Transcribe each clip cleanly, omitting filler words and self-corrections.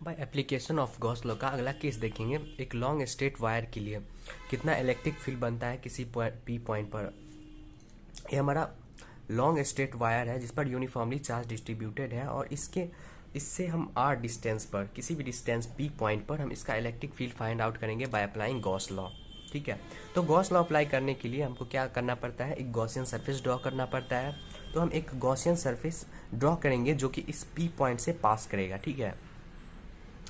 By application of Gauss law का अगला case देखेंगे। एक लॉन्ग स्ट्रेट वायर के लिए कितना इलेक्ट्रिक फील्ड बनता है किसी पी पॉइंट पर। ये हमारा लॉन्ग स्ट्रेट वायर है जिस पर यूनिफॉर्मली चार्ज डिस्ट्रीब्यूटेड है और इससे हम आर डिस्टेंस पर किसी भी डिस्टेंस पी पॉइंट पर हम इसका इलेक्ट्रिक फील्ड फाइंड आउट करेंगे बाय अप्लाइंग गॉस लॉ। ठीक है, तो गॉस लॉ अप्लाई करने के लिए हमको क्या करना पड़ता है, एक गॉसियन सरफेस ड्रॉ करना पड़ता है। तो हम एक गॉसियन सरफेस ड्रॉ करेंगे जो कि इस पी पॉइंट से पास करेगा। ठीक है,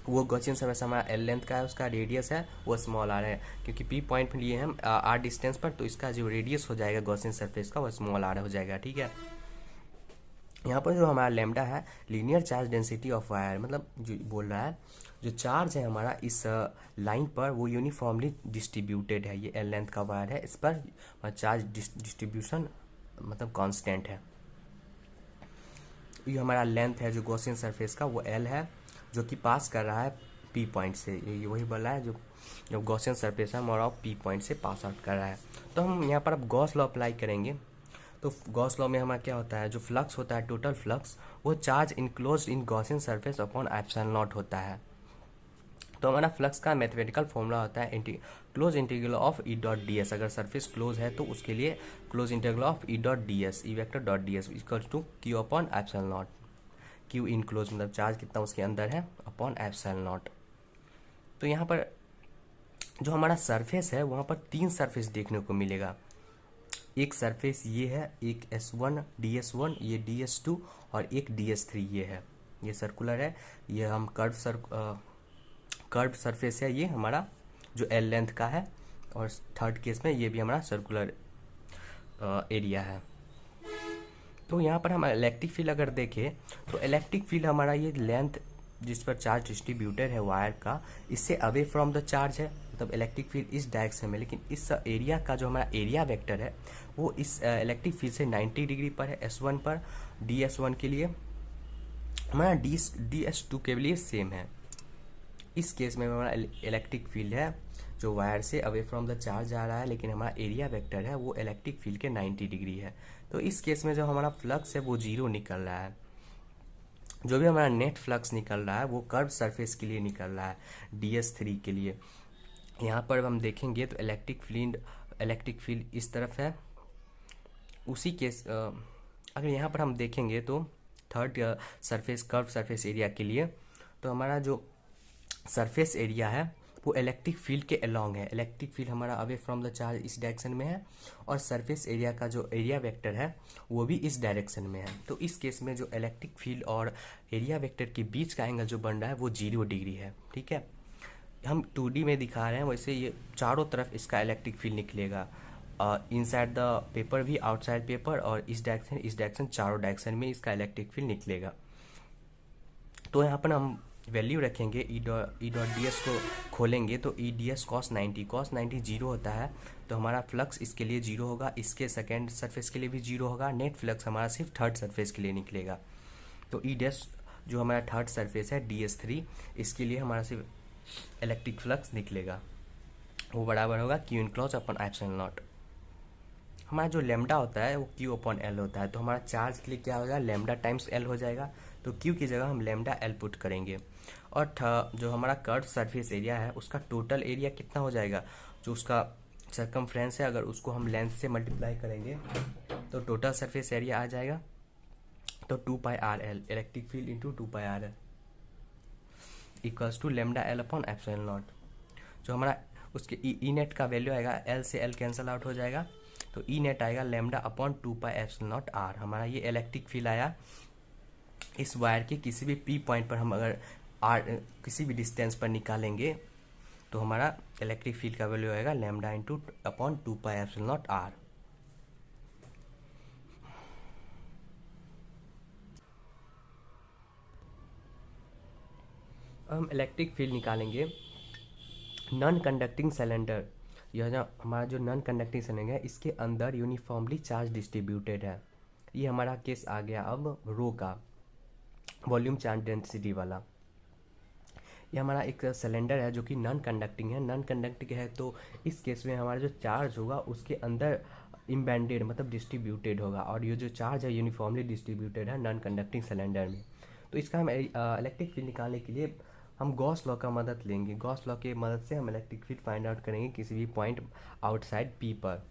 वो गॉसियन सरफेस हमारा एल लेंथ का है, उसका रेडियस है वो स्मॉल आर है, क्योंकि पी पॉइंट में लिए हम आर डिस्टेंस पर, तो इसका जो रेडियस हो जाएगा गॉसियन सरफेस का वो स्मॉल आर हो जाएगा। ठीक है, यहाँ पर जो हमारा लेमडा है linear charge density of wire, मतलब जो बोल रहा है जो चार्ज है हमारा इस लाइन पर वो यूनिफॉर्मली डिस्ट्रीब्यूटेड है। ये एल लेंथ का वायर है, इस पर चार्ज डिस्ट्रीब्यूशन मतलब कांस्टेंट है। ये हमारा लेंथ है जो गॉसियन सरफेस का वो एल है, जो कि पास कर रहा है पी पॉइंट से। ये वही बोल रहा है जो गॉसियन सरफेस है हमारा पी पॉइंट से पास आउट कर रहा है। तो हम यहाँ पर अब गॉस लॉ अप्लाई करेंगे। तो गॉस लॉ में हमारा क्या होता है, जो फ्लक्स होता है टोटल फ्लक्स वो charge enclosed in Gaussian surface upon epsilon not होता है। तो हमारा फ्लक्स का मैथमेटिकल फॉर्मूला होता है close integral of E dot D S. अगर सरफेस क्लोज है तो उसके लिए close integral of E dot D S, E vector dot D S equal to Q upon epsilon naught. Q enclose मतलब charge कितना उसके अंदर है अपॉन एप्सिलॉन नॉट। तो यहाँ पर जो हमारा सरफेस है वहाँ पर तीन सरफेस देखने को मिलेगा। एक सरफेस ये है, एक S1 DS1, ये DS2 और एक DS3 ये है। ये सर्कुलर है, ये हम कर्व सरफेस है, ये हमारा जो एल लेंथ का है। और थर्ड केस में ये भी हमारा सर्कुलर एरिया है। तो यहाँ पर हम इलेक्ट्रिक फील्ड अगर देखें तो इलेक्ट्रिक फील्ड हमारा ये लेंथ जिस पर चार्ज डिस्ट्रीब्यूटेड है वायर का, इससे अवे फ्रॉम द चार्ज है, मतलब इलेक्ट्रिक फील्ड इस डायरेक्शन में। लेकिन इस एरिया का जो हमारा एरिया वेक्टर है वो इस इलेक्ट्रिक फील्ड से 90 डिग्री पर है S1 पर। DS1 के लिए हमारा DS2 के लिए सेम है। इस केस में हमारा इलेक्ट्रिक फील्ड है जो वायर से अवे फ्रॉम द चार्ज आ रहा है, लेकिन हमारा एरिया वेक्टर है वो इलेक्ट्रिक फील्ड के 90 डिग्री है। तो इस केस में जो हमारा फ्लक्स है वो जीरो निकल रहा है। जो भी हमारा नेट फ्लक्स निकल रहा है वो कर्व सरफेस के लिए निकल रहा है DS3 के लिए। यहाँ पर हम देखेंगे तो इलेक्ट्रिक फील्ड इस तरफ है। उसी केस अगर यहाँ पर हम देखेंगे तो third surface curve surface area के लिए, तो हमारा जो सरफेस एरिया है वो इलेक्ट्रिक फील्ड के अलोंग है। इलेक्ट्रिक फील्ड हमारा अवे फ्रॉम द चार्ज इस डायरेक्शन में है और सरफेस एरिया का जो एरिया वेक्टर है वो भी इस डायरेक्शन में है। तो इस केस में जो इलेक्ट्रिक फील्ड और एरिया वेक्टर के बीच का एंगल जो बन रहा है वो 0 डिग्री है। ठीक है, हम 2D में दिखा रहे हैं, वैसे ये चारों तरफ इसका इलेक्ट्रिक फील्ड निकलेगा, इनसाइड द पेपर भी, आउटसाइड पेपर, और इस डायरेक्शन चारों डायरेक्शन में इसका इलेक्ट्रिक फील्ड निकलेगा। तो यहाँ पर हम वैल्यू रखेंगे ई डॉट डी एस को खोलेंगे तो E D S cos 90 zero होता है। तो हमारा फ्लक्स इसके लिए जीरो होगा, इसके सेकेंड सरफेस के लिए भी जीरो होगा। नेट फ्लक्स हमारा सिर्फ थर्ड सरफेस के लिए निकलेगा। तो ई डी एस जो हमारा थर्ड सरफेस है DS3, इसके लिए हमारा सिर्फ इलेक्ट्रिक फ्लक्स निकलेगा, वो बराबर होगा Q enclose upon epsilon not. हमारा जो लेमडा होता है वो क्यू अपॉन एल होता है। तो हमारा चार्ज के लिए क्या हो जाएगा, लेमडा टाइम्स एल हो जाएगा। तो क्यू की जगह हम लेमडा एल पुट करेंगे। और जो हमारा कर्व सरफेस एरिया है उसका टोटल एरिया कितना हो जाएगा, जो उसका सर्कमफ्रेंस है अगर उसको हम लेंथ से मल्टीप्लाई करेंगे तो टोटल सरफेस एरिया आ जाएगा। तो 2πRL electric field into 2πRL equals to lambda L upon epsilon naught. जो हमारा उसके ई नेट का वैल्यू आएगा, एल से एल कैंसिल आउट हो जाएगा, तो ई नेट आएगा लेमडा अपॉन 2πε0r। हमारा ये इलेक्ट्रिक फील्ड आया इस वायर के किसी भी पी पॉइंट पर। हम अगर आर किसी भी डिस्टेंस पर निकालेंगे तो हमारा इलेक्ट्रिक फील्ड का वैल्यू आएगा लेमडा इंटू अपॉन 2πε0r। हम इलेक्ट्रिक फील्ड निकालेंगे नॉन कंडक्टिंग सिलेंडर। यह जो हमारा जो नॉन कंडक्टिंग सिलेंडर है इसके अंदर यूनिफॉर्मली चार्ज डिस्ट्रीब्यूटेड है। ये हमारा केस आ गया अब रो का, वॉल्यूम चार्ज डेंसिटी वाला। ये हमारा एक सिलेंडर है जो कि नॉन कंडक्टिंग है। नॉन कंडक्टिंग है तो इस केस में हमारा जो चार्ज होगा उसके अंदर इम्बेंडेड मतलब डिस्ट्रीब्यूटेड होगा, और ये जो चार्ज है यूनिफॉर्मली डिस्ट्रीब्यूटेड है नॉन कंडक्टिंग सिलेंडर में। तो इसका हम इलेक्ट्रिक फील्ड निकालने के लिए हम गॉस लॉ का मदद लेंगे। गॉस लॉ के मदद से हम इलेक्ट्रिक फील्ड फाइंड आउट करेंगे किसी भी पॉइंट आउटसाइड पी पर,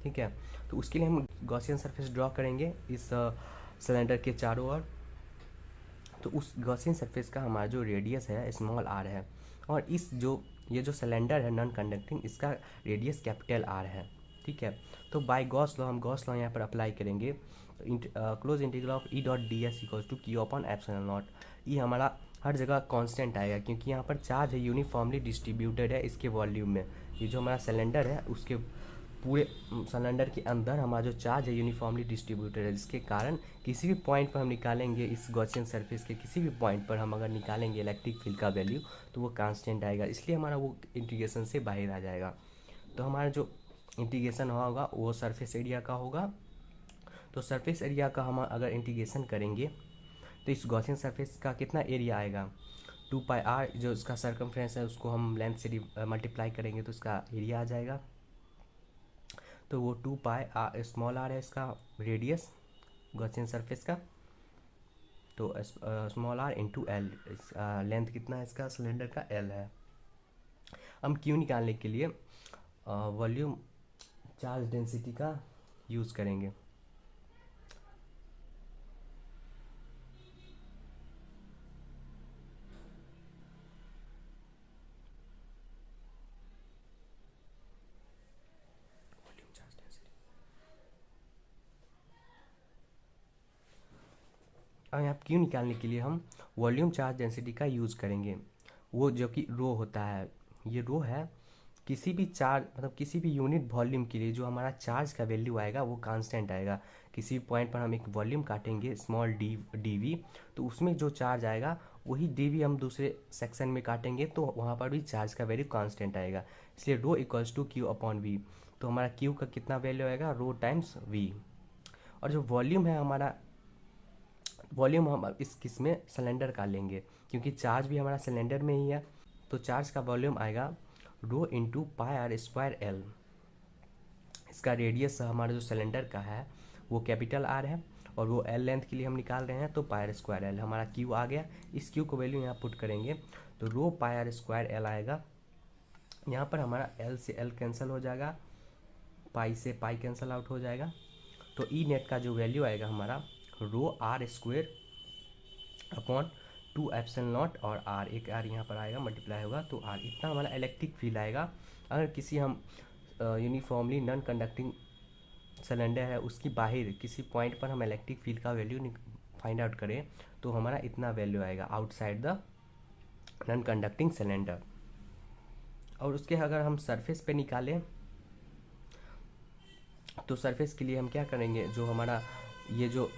ठीक है। तो उसके लिए हम गॉसियन सरफेस ड्रॉ करेंगे इस सिलेंडर के चारों ओर। तो उस गॉसियन सरफेस का हमारा जो रेडियस है स्मॉल आर है, और ये जो सिलेंडर है नॉन कंडक्टिंग, इसका रेडियस कैपिटल आर है, ठीक है। तो बाय गॉस लॉ हम गॉस लॉ यहाँ पर अप्लाई करेंगे। Close integral of E dot D S equals to Q upon epsilon naught. ये हमारा हर जगह कांस्टेंट आएगा क्योंकि यहाँ पर चार्ज है यूनिफॉर्मली डिस्ट्रीब्यूटेड है इसके वॉल्यूम में। ये जो हमारा सिलेंडर है उसके पूरे सिलेंडर के अंदर हमारा जो चार्ज है यूनिफॉर्मली डिस्ट्रीब्यूटेड है, जिसके कारण किसी भी पॉइंट पर हम निकालेंगे इस गॉसियन सरफेस के किसी भी पॉइंट पर हम अगर निकालेंगे इलेक्ट्रिक फील्ड का वैल्यू तो वो कांस्टेंट आएगा, इसलिए हमारा वो इंटीग्रेशन से बाहर आ जाएगा। तो हमारा जो इंटीग्रेशन होगा वो सरफेस एरिया का होगा। तो सरफेस एरिया का हम अगर इंटीग्रेशन करेंगे तो इस गॉसियन सरफेस का कितना एरिया आएगा, 2πr जो इसका सर्कमफ्रेंस है उसको हम लेंथ से मल्टीप्लाई करेंगे तो इसका एरिया आ जाएगा। तो वो 2πr स्मॉल आर है इसका रेडियस गॉसियन सरफेस का, तो small R into L, length कितना है इसका सिलेंडर का, एल है। हम क्यू निकालने के लिए वॉल्यूम चार्ज डेंसिटी का यूज़ करेंगे। और यहाँ क्यू निकालने के लिए हम वॉल्यूम चार्ज डेंसिटी का यूज़ करेंगे, वो जो कि रो होता है। ये रो है किसी भी चार्ज मतलब किसी भी यूनिट वॉल्यूम के लिए जो हमारा चार्ज का वैल्यू आएगा वो कांस्टेंट आएगा। किसी भी पॉइंट पर हम एक वॉल्यूम काटेंगे स्मॉल डी वी, तो उसमें जो चार्ज आएगा वही डी वी हम दूसरे सेक्शन में काटेंगे तो वहाँ पर भी चार्ज का वैल्यू कांस्टेंट आएगा, इसलिए rho equals to Q upon V. तो हमारा क्यू का कितना वैल्यू आएगा, रो टाइम्स वी। और जो वॉल्यूम है हमारा, वॉल्यूम हम इस किस में सिलेंडर का लेंगे क्योंकि चार्ज भी हमारा सिलेंडर में ही है, तो चार्ज का वॉल्यूम आएगा rho into pi R square L. इसका रेडियस हमारा जो सिलेंडर का है वो कैपिटल आर है और वो एल लेंथ के लिए हम निकाल रहे हैं, तो पाई आर स्क्वायर एल हमारा क्यू आ गया। इस क्यू को वैल्यू यहाँ पुट करेंगे तो rho pi R square L आएगा। यहाँ पर हमारा एल से एल कैंसिल हो जाएगा, पाई से पाई कैंसिल आउट हो जाएगा, तो ई नेट का जो वैल्यू आएगा हमारा rho R square upon 2 epsilon naught, और आर एक आर यहाँ पर आएगा मल्टीप्लाई होगा तो आर, इतना हमारा इलेक्ट्रिक फील्ड आएगा। अगर किसी हम यूनिफॉर्मली नॉन कंडक्टिंग सिलेंडर है उसकी बाहर किसी पॉइंट पर हम इलेक्ट्रिक फील्ड का वैल्यू फाइंड आउट करें तो हमारा इतना वैल्यू आएगा outside the non conducting cylinder. और उसके अगर हम सरफेस पे निकालें तो सरफेस के लिए हम क्या करेंगे, जो हमारा ये जो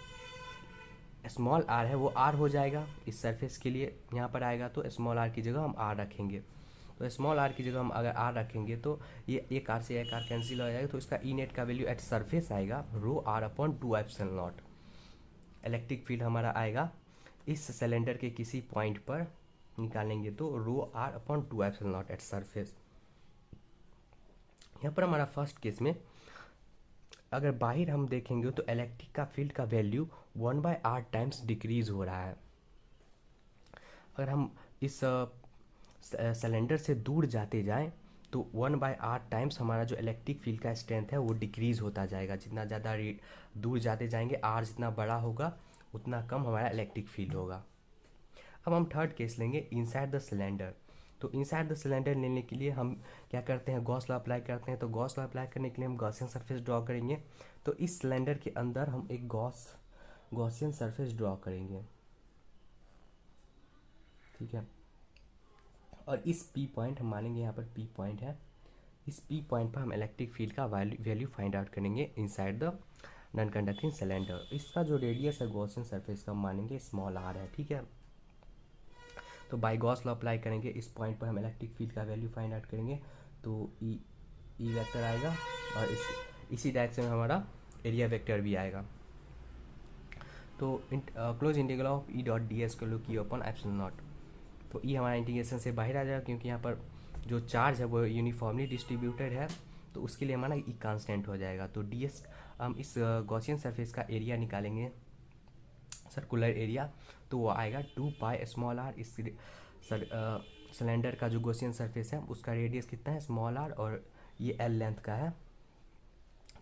स्मॉल आर है वो आर हो जाएगा इस सरफेस के लिए, यहाँ पर आएगा तो स्मॉल आर की जगह हम आर रखेंगे। तो स्मॉल आर की जगह हम अगर आर रखेंगे तो ये एक आर से एक आर कैंसिल हो जाएगा, तो इसका ई नेट का वैल्यू एट सरफेस आएगा rho R upon 2 epsilon naught. Electric field हमारा आएगा इस सिलेंडर के किसी पॉइंट पर निकालेंगे तो rho R upon 2 epsilon naught at surface. यहाँ पर हमारा फर्स्ट केस में अगर बाहर हम देखेंगे तो इलेक्ट्रिक का फील्ड का वैल्यू 1/r टाइम्स डिक्रीज हो रहा है। अगर हम इस सिलेंडर से दूर जाते जाएं तो 1/r टाइम्स हमारा जो इलेक्ट्रिक फील्ड का स्ट्रेंथ है वो डिक्रीज होता जाएगा। जितना ज़्यादा दूर जाते जाएंगे r जितना बड़ा होगा उतना कम हमारा इलेक्ट्रिक फील्ड होगा। अब हम थर्ड केस लेंगे इनसाइड द सिलेंडर। तो इनसाइड द सिलेंडर लेने के लिए हम क्या करते हैं, गॉस लॉ अप्लाई करते हैं। तो गॉस लॉ अप्लाई करने के लिए हम गॉसियन सरफेस ड्रॉ करेंगे। तो इस सिलेंडर के अंदर हम एक गॉसियन सरफेस ड्रॉ करेंगे, ठीक है। और इस पी पॉइंट हम मानेंगे यहाँ पर पी पॉइंट है, इस पी पॉइंट पर हम इलेक्ट्रिक फील्ड का वैल्यू फाइंड आउट करेंगे inside the non conducting cylinder. इसका जो रेडियस है गॉसियन सरफेस का हम मानेंगे स्मॉल आर है, ठीक है। तो बाय गॉस लॉ अप्लाई करेंगे, इस पॉइंट पर हम इलेक्ट्रिक फील्ड का वैल्यू फाइंड आउट करेंगे तो ई वेक्टर आएगा और इसी डायरेक्शन में हमारा एरिया वेक्टर भी आएगा। तो close integral of E dot D S को क्यू अपॉन एप्सिलॉन नॉट, तो ई हमारा इंटीग्रेशन से बाहर आ जाएगा क्योंकि यहाँ पर जो चार्ज है वो यूनिफॉर्मली डिस्ट्रीब्यूटेड है, तो उसके लिए हमारा ई कांस्टेंट हो जाएगा। तो डी एस हम इस गॉसियन सरफेस का एरिया निकालेंगे, सर्कुलर एरिया, तो वो आएगा 2 पाई स्मॉल आर। इस सिलेंडर का जो गॉसियन सरफेस है उसका रेडियस कितना है, स्मॉल आर, और ये एल लेंथ का है।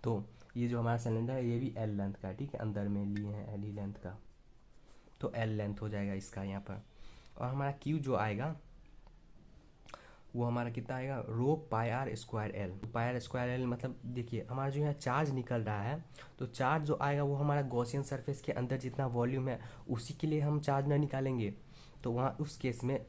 तो ये जो हमारा सिलेंडर है ये भी एल लेंथ का है, ठीक है, अंदर में लिए हैं एल ही लेंथ का, तो एल लेंथ हो जाएगा इसका यहाँ पर। और हमारा क्यू जो आएगा वो हमारा कितना आएगा, rho pi R square L. Pi R square L मतलब देखिए हमारा जो यहाँ चार्ज निकल रहा है, तो चार्ज जो आएगा वो हमारा गॉसियन सरफेस के अंदर जितना वॉल्यूम है उसी के लिए हम चार्ज ना निकालेंगे। तो वहाँ उस केस में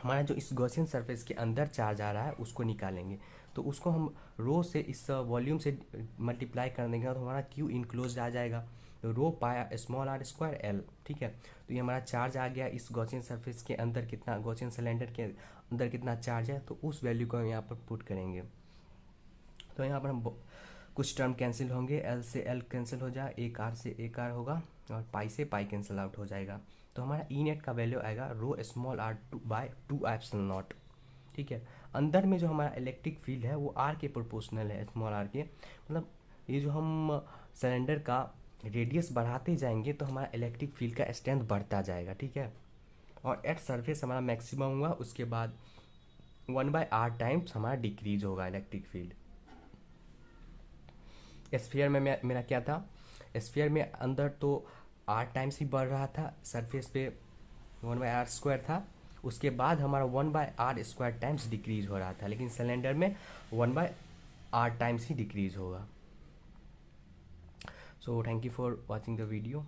हमारा जो इस गॉसियन सरफेस के अंदर चार्ज आ रहा है उसको निकालेंगे। तो उसको हम रो से इस वॉल्यूम से मल्टीप्लाई कर देंगे तो हमारा क्यू इनक्लोज आ जाएगा, तो rho pi small R square L, ठीक है। तो ये हमारा चार्ज आ गया इस गॉसियन सरफेस के अंदर, कितना गॉसियन सिलेंडर के अंदर कितना चार्ज है, तो उस वैल्यू को हम यहाँ पर पुट करेंगे। तो यहाँ पर हम कुछ टर्म कैंसिल होंगे, एल से एल कैंसिल हो जाए, एक आर से एक आर होगा, और पाई से पाई कैंसिल आउट हो जाएगा। तो हमारा ई नेट का वैल्यू आएगा rho small R by 2 epsilon naught, ठीक है। अंदर में जो हमारा इलेक्ट्रिक फील्ड है वो आर के प्रोपोर्शनल है, स्मॉल आर के, मतलब ये जो हम सिलेंडर का रेडियस बढ़ाते जाएंगे तो हमारा इलेक्ट्रिक फील्ड का स्ट्रेंथ बढ़ता जाएगा, ठीक है। और एट सरफेस हमारा मैक्सिमम होगा, उसके बाद 1/r टाइम्स हमारा डिक्रीज होगा इलेक्ट्रिक फील्ड। स्फीयर में मेरा क्या था, स्फीयर में अंदर तो r टाइम्स ही बढ़ रहा था, सरफेस पे 1/r स्क्वायर था, उसके बाद हमारा 1/r स्क्वायर टाइम्स डिक्रीज हो रहा था, लेकिन सिलेंडर में 1/r टाइम्स ही डिक्रीज होगा। So thank you for watching the video.